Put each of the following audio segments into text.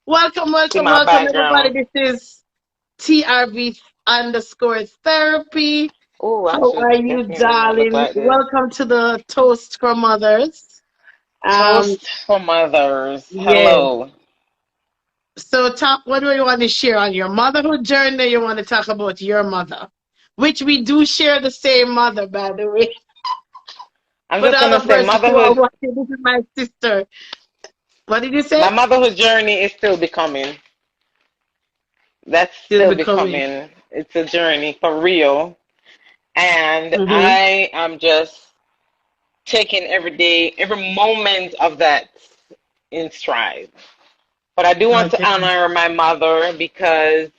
Welcome, See welcome, my welcome, everybody. background. This is TRV underscore therapy. Oh, I How should are you, definitely not look darling? like this. Welcome to the Toast for Mothers. Um, Toast for mothers. yes. Hello. So, talk. What do you want to share on your motherhood journey? You want to talk about your mother, which we do share the same mother, by the way. I'm For the just gonna other say persons who are motherhood. watching, this is my sister. What did you My say? motherhood journey is still becoming. That's Still still becoming. becoming. It's a journey for real. And Mm-hmm. I am just taking every day, every moment of that in stride. But I do want to Okay. honor my mother because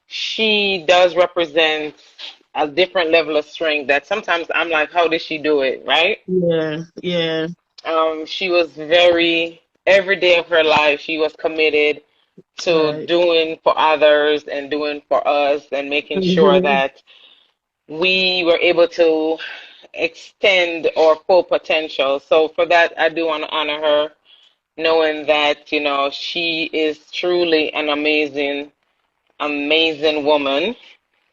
she does represent a different level of strength that sometimes I'm like, how did she do it, right? Yeah. Yeah. She was very, every day of her life, she was committed to Right. doing for others and doing for us and making sure Mm-hmm. that we were able to extend our full potential. So for that, I do want to honor her, knowing that, she is truly an amazing, amazing woman.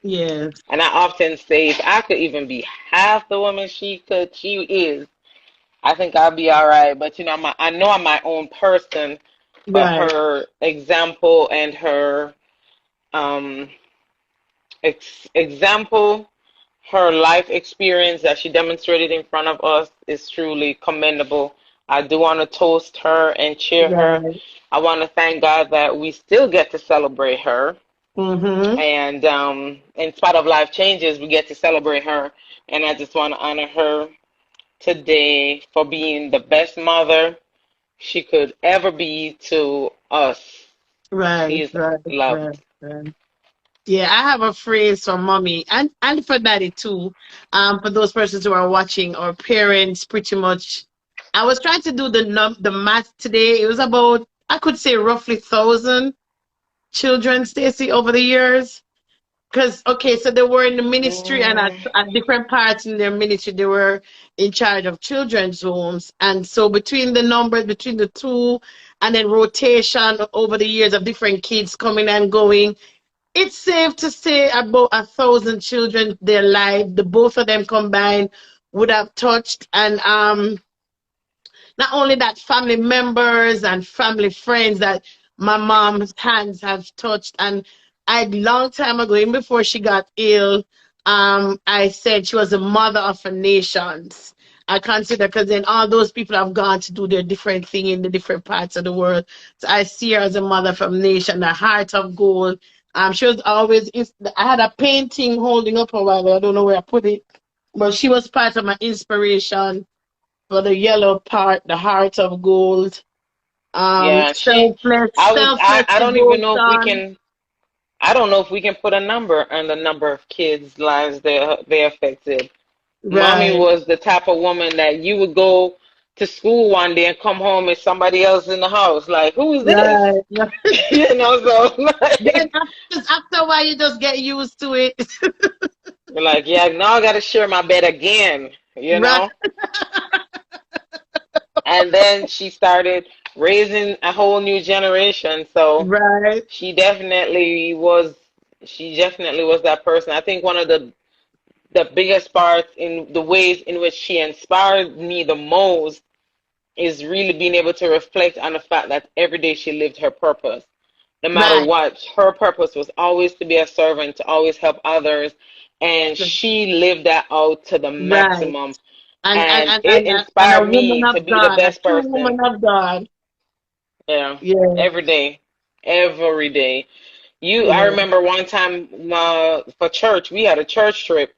Yes. And I often say, if I could even be half the woman she is, I think I'll be all right. But I know I'm my own person, but Right. her example and her um example, her life experience that she demonstrated in front of us is truly commendable. I do want to toast her and cheer her. Right. I want to thank God that we still get to celebrate her. Mm-hmm. And in spite of life changes, we get to celebrate her. And I just want to honor her today for being the best mother she could ever be to us. She Right. is Right. Right. loved. Right. Yeah, I have a phrase for mommy and for daddy too. For those persons who are watching or parents, pretty much. I was trying to do the math today. It was about, I could say, roughly 1,000 children, Stacy, over the years. Because, okay, so they were in the ministry, and Mm, at different parts in their ministry, they were in charge of children's homes. And so between the numbers, between the two, and then rotation over the years of different kids coming and going, it's safe to say about 1,000 children, their life, the both of them combined, would have touched. And not only that, family members and family friends that my mom's hands have touched. And I, long time ago, even before she got ill, I said she was a mother of the nations. I consider, because then all those people have gone to do their different thing in the different parts of the world. So I see her as a mother from nation, the heart of gold. She was always. I had a painting holding up a while. I don't know where I put it, but she was part of my inspiration for the yellow part, the heart of gold. yeah, Selfless I don't even know if we devotion. can, I don't know if we can put a number on the number of kids' lives they affected. Mommy Right, was the type of woman that you would go to school one day and come home and somebody else in the house. Like, who is this? right. So Then like, after a while, you just get used to it. you're like, yeah, now I got to share my bed again, you Right, know? And then she started raising a whole new generation. So right. she definitely was, she definitely was that person. I think one of the biggest parts in the ways in which she inspired me the most is really being able to reflect on the fact that every day she lived her purpose. No matter Right, what, her purpose was always to be a servant, to always help others, and she lived that out to the right. maximum. And and, And and, it and, and a inspired woman me to of be the God, a best true woman person. of God. Yeah, Yeah, every day, every day. I yeah. remember one time for church, we had a church trip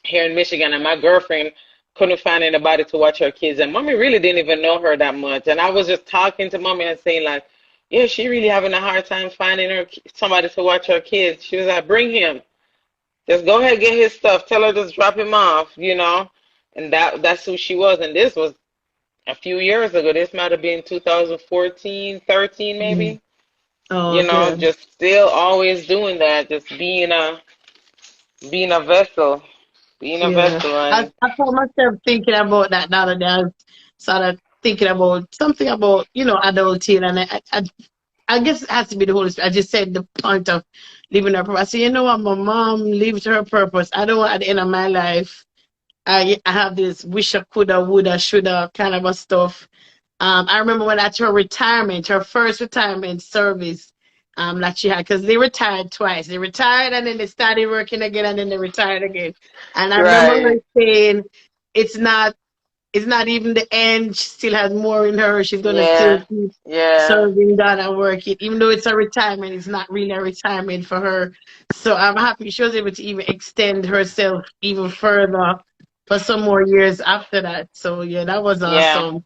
here in Michigan, and my girlfriend couldn't find anybody to watch her kids, and mommy really didn't even know her that much. And I was just talking to mommy and saying like, yeah, she really having a hard time finding her somebody to watch her kids. She was like, bring him. Just go ahead, get his stuff. Tell her just drop him off. And that's who she was. And this was a few years ago. This might have been 2014, 13 Mm. maybe. Oh, okay. Just still always doing that, just being a vessel, being a Yeah. vessel, I, and I found myself thinking about that the other day. I started thinking about something about, adulting, and I guess it has to be the Holy Spirit. I just said the point of living her purpose. I said, you know what, my mom lived her purpose. I don't want at the end of my life, I have this wish I coulda, woulda, shoulda kind of a stuff. I remember when at her retirement, her first retirement service, that she had, because they retired twice. They retired and then they started working again and then they retired again. And I remember her Right. saying, it's not it's not even the end. She still has more in her. She's gonna still Yeah. keep Yeah. serving God and working. Even though it's a retirement, it's not really a retirement for her. So I'm happy she was able to even extend herself even further for some more years after that. So yeah, that was Yeah. awesome.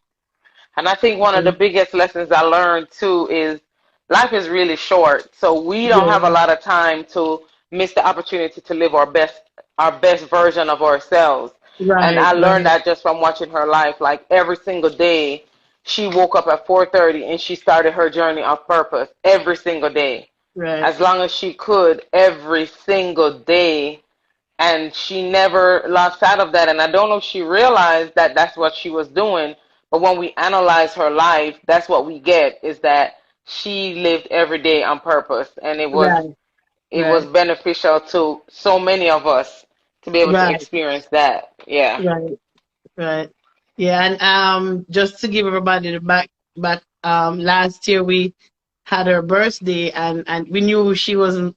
And I think one of the biggest lessons I learned too is life is really short. So we don't have a Yeah, lot of time to miss the opportunity to live our best version of ourselves. And right, I learned right, that just from watching her life. Like every single day, she woke up at 4:30 and she started her journey of purpose every single day. right. As long as she could, every single day, and she never lost sight of that. And I don't know if she realized that that's what she was doing, but when we analyze her life, that's what we get, is that she lived every day on purpose, and it was Right, it was right, beneficial to so many of us to be able to right, experience that. Yeah. right, right. Yeah, and just to give everybody the back last year we had her birthday and we knew she was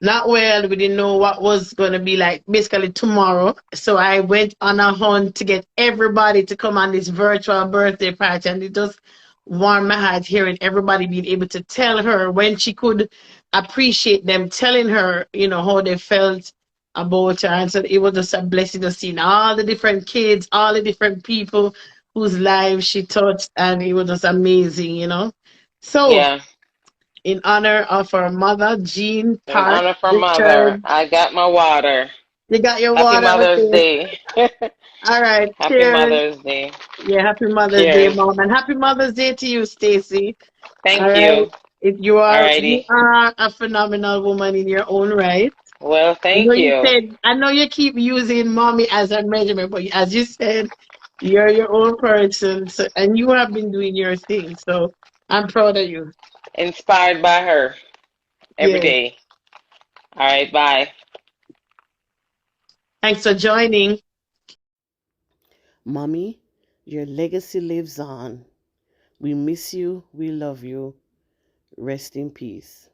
not well. We didn't know what was going to be like basically tomorrow. So I went on a hunt to get everybody to come on this virtual birthday party. And it just warmed my heart hearing everybody being able to tell her when she could appreciate them telling her, how they felt about her. And so it was just a blessing to see all the different kids, all the different people whose lives she touched. And it was just amazing. So, Yeah. in honor of her mother, Jean In Park honor for mother, Richard. I got my water. You got your Happy water, Mother's okay. Day. All right, Happy cheers. Mother's Day. Yeah, happy Mother's Day, Cheers. Mom. And happy Mother's Day to you, Stacy. All Thank right. you. If you are you Alrighty. are a phenomenal woman in your own right. Well, thank you. I know you keep using mommy as a measurement, but as you said, you're your own person. So, and you have been doing your thing. So I'm proud of you. Inspired by her every Yes. day. All right, bye. Thanks for joining. Mommy, your legacy lives on. We miss you. We love you. Rest in peace.